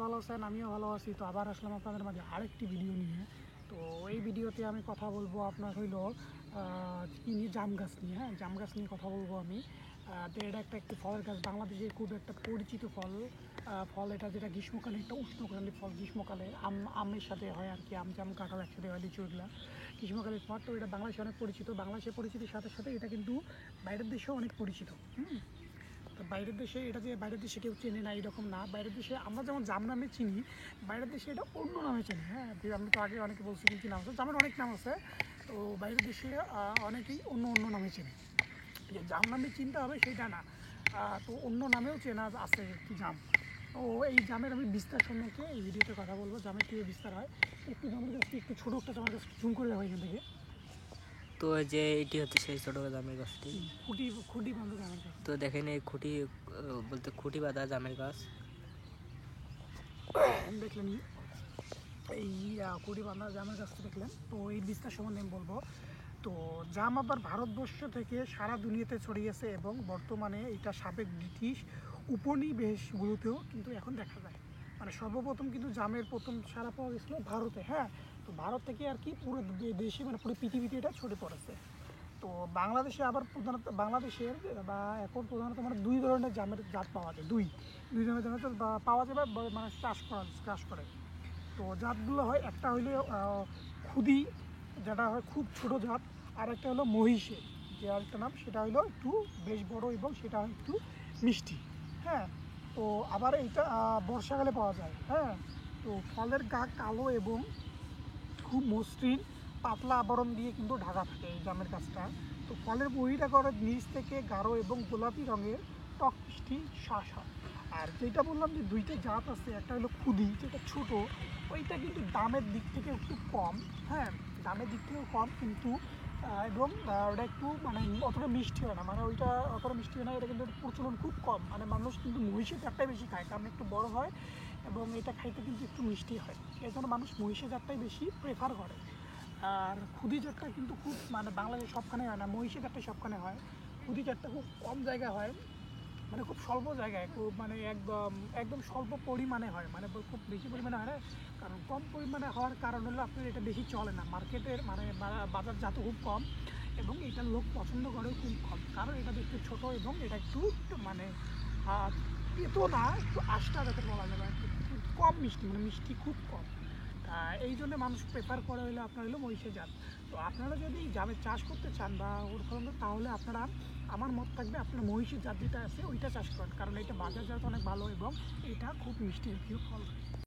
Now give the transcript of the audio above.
ভালো আছেন, আমিও ভালো আছি। তো আবার আসলাম আপনাদের মাঝে আরেকটি ভিডিও নিয়ে। তো এই ভিডিওতে আমি কথা বলবো আপনার হইলো কী নিয়ে, জাম গাছ নিয়ে। হ্যাঁ, জাম গাছ নিয়ে কথা বলবো আমি। তো এটা একটি ফলের গাছ, বাংলাদেশের খুব একটা পরিচিত ফল এটা, যেটা গ্রীষ্মকালে একটা উষ্ণকালীন ফল। গ্রীষ্মকালে আমের সাথে হয় আর কি, আম জাম কাঁঠাল একসাথে হয়, লিচু এগুলা গ্রীষ্মকালের ফল। তো এটা বাংলাদেশে অনেক পরিচিত। বাংলাদেশের পরিচিতির সাথে সাথে এটা কিন্তু বাইরের দেশেও অনেক পরিচিত। তো বাইরের দেশে এটা যে বাইরের দেশে কেউ চেনে না এরকম না। বাইরের দেশে আমরা যেমন জাম নামে চিনি, বাইরের দেশে এটা অন্য নামে চিনি। হ্যাঁ, আমি তো আগে অনেকে বলছি কিন্তু নাম আছে, জামের অনেক নাম আছে। তো বাইরের দেশে অনেকেই অন্য অন্য নামে চেনে। যে জাম নামে চিনতে হবে সেটা না, তো অন্য নামেও চেনা আছে কি জাম। তো এই জামের আমি বিস্তার সম্পর্কে এই ভিডিওতে কথা বলবো, জামের কীভাবে বিস্তার হয়। একটু জামের গাছটি একটু ছোটো, একটা জামের গাছ জুম করে দেওয়া এখান থেকে। তো যে এটি হচ্ছে সেই ছোট জামের গাছটি, খুঁটি বাঁধা জামের গাছ। তো দেখেন এই খুঁটি বলতে খুঁটি বাঁধা জামের গাছ দেখলেন, এই খুঁটি বাঁধা জামের গাছটা দেখলেন। তো এই বিস্তার সম্বন্ধে আমি বলবো। তো জাম আবার ভারতবর্ষ থেকে সারা দুনিয়াতে ছড়িয়েছে এবং বর্তমানে এটা সাবেক ব্রিটিশ উপনিবেশগুলোতেও কিন্তু এখন দেখা যায়। মানে সর্বপ্রথম কিন্তু জামের প্রথম সারা পাওয়া গেছিলো ভারতে। হ্যাঁ, তো ভারত থেকে আর কি পুরো দেশে, মানে পুরো পৃথিবীতে এটা ছড়িয়ে পড়েছে। তো বাংলাদেশে আবার প্রধানত বাংলাদেশের বা এখন প্রধানত মানে দুই ধরনের জামের জাত পাওয়া যায়। দুই ধরনের জামের জাত পাওয়া যায় বা মানে চাষ করে। তো জাতগুলো হয়, একটা হইলে খুদি, যেটা হয় খুব ছোট জাত। আর একটা হলো মহিষে, যে আরেকটা নাম, সেটা হলো একটু বেশ বড় এবং সেটা হয় একটু মিষ্টি। হ্যাঁ, তো আবার এইটা বর্ষাকালে পাওয়া যায়। হ্যাঁ, তো ফলের গা কালো এবং খুব মসৃণ পাতলা আবরণ দিয়ে কিন্তু ঢাকা থাকে এই জামের গাছটা। তো ফলের বহিরাগরের নিচ থেকে গাঢ় এবং গোলাপি রঙের টক মিষ্টি শ্বাস হয়। আর যেটা বললাম যে দুইটা জাত আছে, একটা হলো খুদি যেটা ছোট, ওইটা কিন্তু দামের দিক থেকে একটু কম। হ্যাঁ, দামের দিক থেকেও কম কিন্তু এবং ওটা একটু মানে অতটা মিষ্টি হয় না, মানে ওইটা অতটা মিষ্টি হয় না। এটা কিন্তু প্রচলন খুব কম, মানে মানুষ কিন্তু মহিষের জাতটাই বেশি খায়, কারণ একটু বড় হয় এবং এটা খাইতে কিন্তু একটু মিষ্টি হয়। এই জন্য মানুষ মহিষের জাতটাই বেশি প্রেফার করে। আর খুদি জাতটা কিন্তু খুব, মানে বাংলাদেশ সবখানে হয় না, মহিষের জাতটা সবখানে হয়। খুদি জাতটা খুব কম জায়গায় হয়, মানে খুব স্বল্প জায়গায়, খুব মানে একদম একদম স্বল্প পরিমাণে হয়, মানে খুব বেশি পরিমাণে হয় না। কারণ কম পরিমাণে হওয়ার কারণ হলো আপনার এটা বেশি চলে না মার্কেটের, মানে বাজারজাত খুব কম এবং এটা লোক পছন্দ করেও খুব কম, কারণ এটা দেখতে ছোটো এবং এটা একটু মানে এতো না, একটু আষ্টা যাতে বলা যাবে, একটু কম মিষ্টি, মানে মিষ্টি খুব কম। এই জন্য মানুষ প্রেফার করে হলো আপনার হলো মহিষের জাত। তো আপনারা যদি জামের চাষ করতে চান বা উৎপাদন, তাহলে আপনারা, আমার মত থাকবে আপনার মহিষের জাত যেটা আছে ওইটা চাষ করেন, কারণ এটা বাজারজাত অনেক ভালো এবং এটা খুব মিষ্টি জাতীয় ফল।